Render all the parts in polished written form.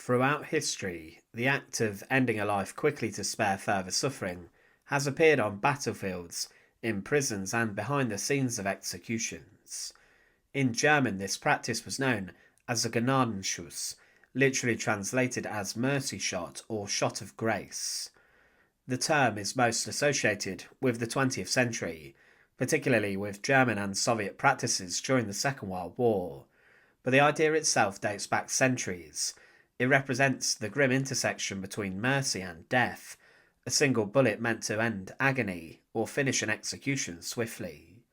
Throughout history, the act of ending a life quickly to spare further suffering has appeared on battlefields, in prisons, and behind the scenes of executions. In German, this practice was known as the Gnadenschuss, literally translated as mercy shot or shot of grace. The term is most associated with the 20th century, particularly with German and Soviet practices during the Second World War, but the idea itself dates back centuries. It represents the grim intersection between mercy and death, a single bullet meant to end agony or finish an execution swiftly.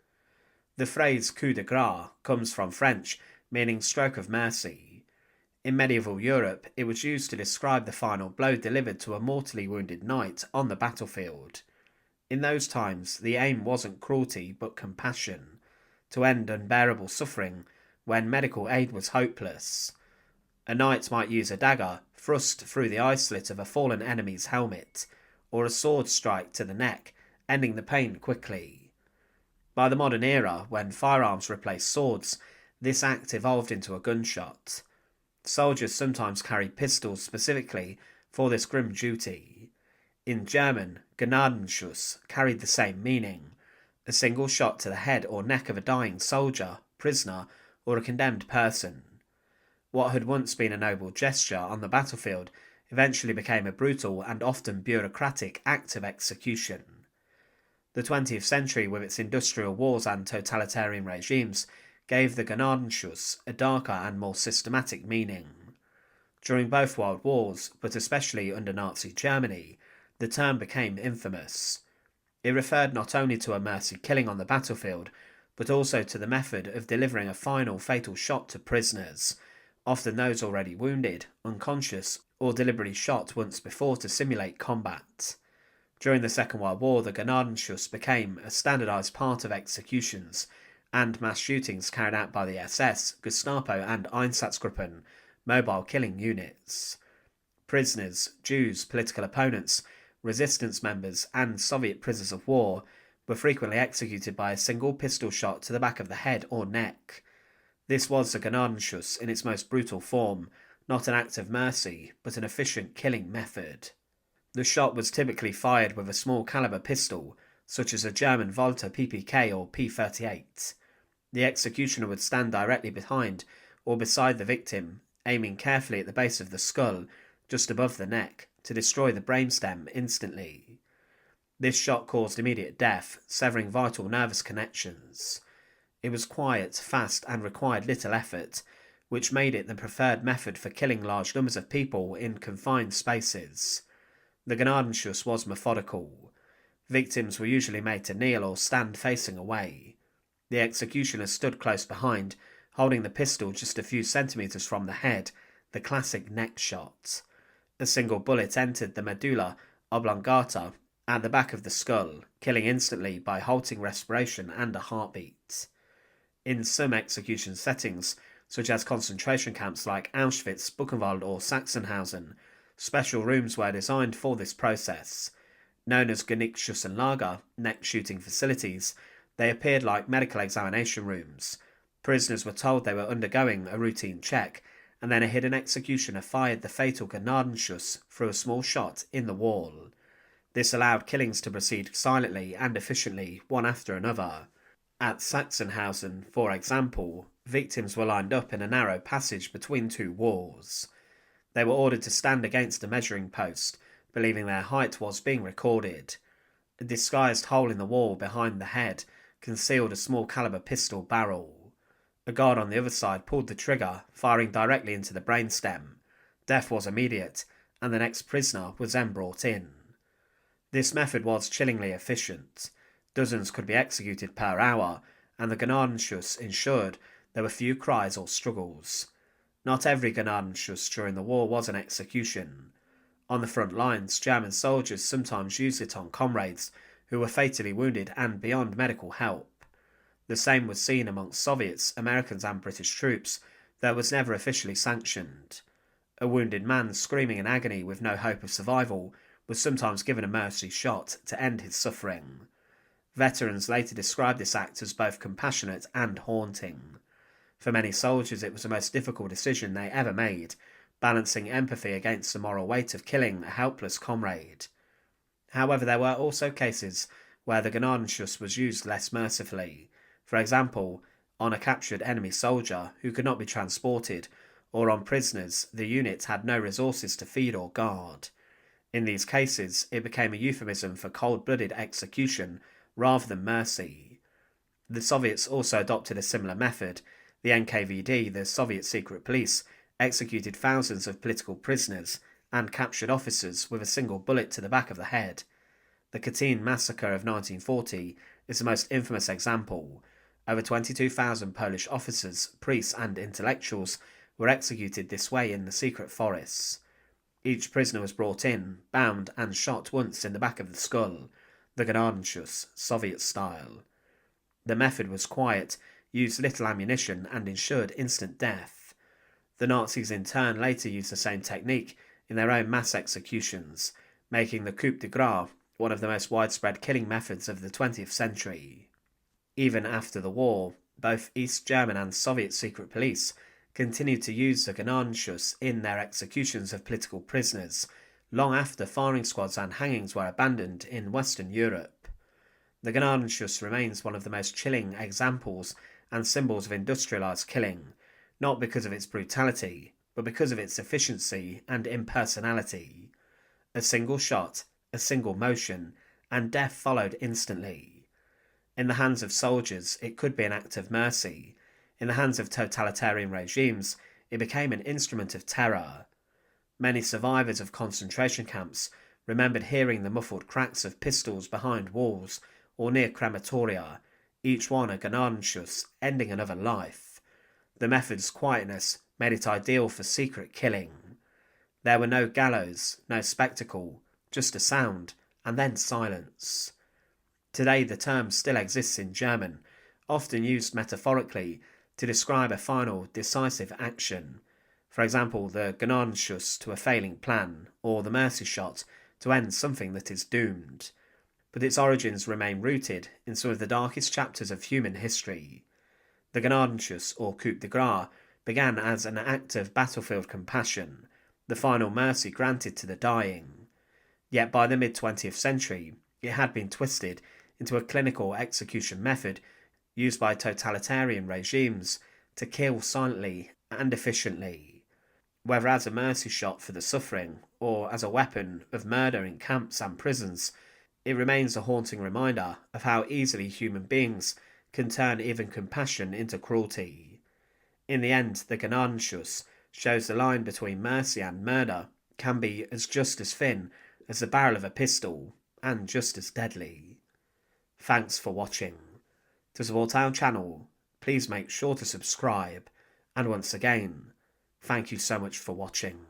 The phrase coup de grace comes from French, meaning stroke of mercy. In medieval Europe, it was used to describe the final blow delivered to a mortally wounded knight on the battlefield. In those times, the aim wasn't cruelty but compassion, to end unbearable suffering when medical aid was hopeless. A knight might use a dagger thrust through the eye slit of a fallen enemy's helmet, or a sword strike to the neck, ending the pain quickly. By the modern era, when firearms replaced swords, this act evolved into a gunshot. Soldiers sometimes carried pistols specifically for this grim duty. In German, Gnadenschuss carried the same meaning, a single shot to the head or neck of a dying soldier, prisoner, or a condemned person. What had once been a noble gesture on the battlefield eventually became a brutal and often bureaucratic act of execution. The 20th century, with its industrial wars and totalitarian regimes, gave the Gnadenschuss a darker and more systematic meaning. During both world wars, but especially under Nazi Germany, the term became infamous. It referred not only to a mercy killing on the battlefield, but also to the method of delivering a final fatal shot to prisoners, often those already wounded, unconscious, or deliberately shot once before to simulate combat. During the Second World War, the Gnadenschuss became a standardised part of executions and mass shootings carried out by the SS, Gestapo and Einsatzgruppen, mobile killing units. Prisoners, Jews, political opponents, resistance members and Soviet prisoners of war were frequently executed by a single pistol shot to the back of the head or neck. This was the Gnadenschuss in its most brutal form, not an act of mercy, but an efficient killing method. The shot was typically fired with a small caliber pistol, such as a German Walther PPK or P38. The executioner would stand directly behind or beside the victim, aiming carefully at the base of the skull, just above the neck, to destroy the brainstem instantly. This shot caused immediate death, severing vital nervous connections. It was quiet, fast, and required little effort, which made it the preferred method for killing large numbers of people in confined spaces. The Gnadenschuss was methodical. Victims were usually made to kneel or stand facing away. The executioner stood close behind, holding the pistol just a few centimetres from the head, the classic neck shot. A single bullet entered the medulla oblongata at the back of the skull, killing instantly by halting respiration and a heartbeat. In some execution settings, such as concentration camps like Auschwitz, Buchenwald or Sachsenhausen, special rooms were designed for this process. Known as Genickschussenlager, neck shooting facilities, they appeared like medical examination rooms. Prisoners were told they were undergoing a routine check, and then a hidden executioner fired the fatal Gnadenschuss through a small shot in the wall. This allowed killings to proceed silently and efficiently, one after another. At Sachsenhausen, for example, victims were lined up in a narrow passage between two walls. They were ordered to stand against a measuring post, believing their height was being recorded. A disguised hole in the wall behind the head concealed a small caliber pistol barrel. A guard on the other side pulled the trigger, firing directly into the brainstem. Death was immediate, and the next prisoner was then brought in. This method was chillingly efficient. Dozens could be executed per hour, and the Gnadenschuss ensured there were few cries or struggles. Not every Gnadenschuss during the war was an execution. On the front lines, German soldiers sometimes used it on comrades who were fatally wounded and beyond medical help. The same was seen amongst Soviets, Americans and British troops, though it was never officially sanctioned. A wounded man screaming in agony with no hope of survival was sometimes given a mercy shot to end his suffering. Veterans later described this act as both compassionate and haunting. For many soldiers it was the most difficult decision they ever made, balancing empathy against the moral weight of killing a helpless comrade. However, there were also cases where the Gnadenschuss was used less mercifully, for example, on a captured enemy soldier who could not be transported, or on prisoners the unit had no resources to feed or guard. In these cases, it became a euphemism for cold-blooded execution rather than mercy. The Soviets also adopted a similar method. The NKVD, the Soviet secret police, executed thousands of political prisoners and captured officers with a single bullet to the back of the head. The Katyn massacre of 1940 is the most infamous example. Over 22,000 Polish officers, priests and intellectuals were executed this way in the secret forests. Each prisoner was brought in, bound and shot once in the back of the skull, the Gnadenschuss, Soviet style. The method was quiet, used little ammunition and ensured instant death. The Nazis in turn later used the same technique in their own mass executions, making the Coup de Grace one of the most widespread killing methods of the 20th century. Even after the war, both East German and Soviet secret police continued to use the Gnadenschuss in their executions of political prisoners, long after firing squads and hangings were abandoned in Western Europe. The Gnadenschuss remains one of the most chilling examples and symbols of industrialised killing, not because of its brutality, but because of its efficiency and impersonality. A single shot, a single motion, and death followed instantly. In the hands of soldiers, it could be an act of mercy. In the hands of totalitarian regimes, it became an instrument of terror. Many survivors of concentration camps remembered hearing the muffled cracks of pistols behind walls or near crematoria, each one a Gnadenschuss, ending another life. The method's quietness made it ideal for secret killing. There were no gallows, no spectacle, just a sound, and then silence. Today the term still exists in German, often used metaphorically to describe a final, decisive action. For example, the Gnadenschuss to a failing plan, or the mercy shot to end something that is doomed. But its origins remain rooted in some of the darkest chapters of human history. The Gnadenschuss, or Coup de Grace, began as an act of battlefield compassion, the final mercy granted to the dying. Yet by the mid-20th century, it had been twisted into a clinical execution method used by totalitarian regimes to kill silently and efficiently. Whether as a mercy shot for the suffering or as a weapon of murder in camps and prisons, it remains a haunting reminder of how easily human beings can turn even compassion into cruelty. In the end, the Gnadenschuss shows the line between mercy and murder can be as just as thin as the barrel of a pistol and just as deadly. Thanks for watching. To support our channel, please make sure to subscribe, and once again, thank you so much for watching.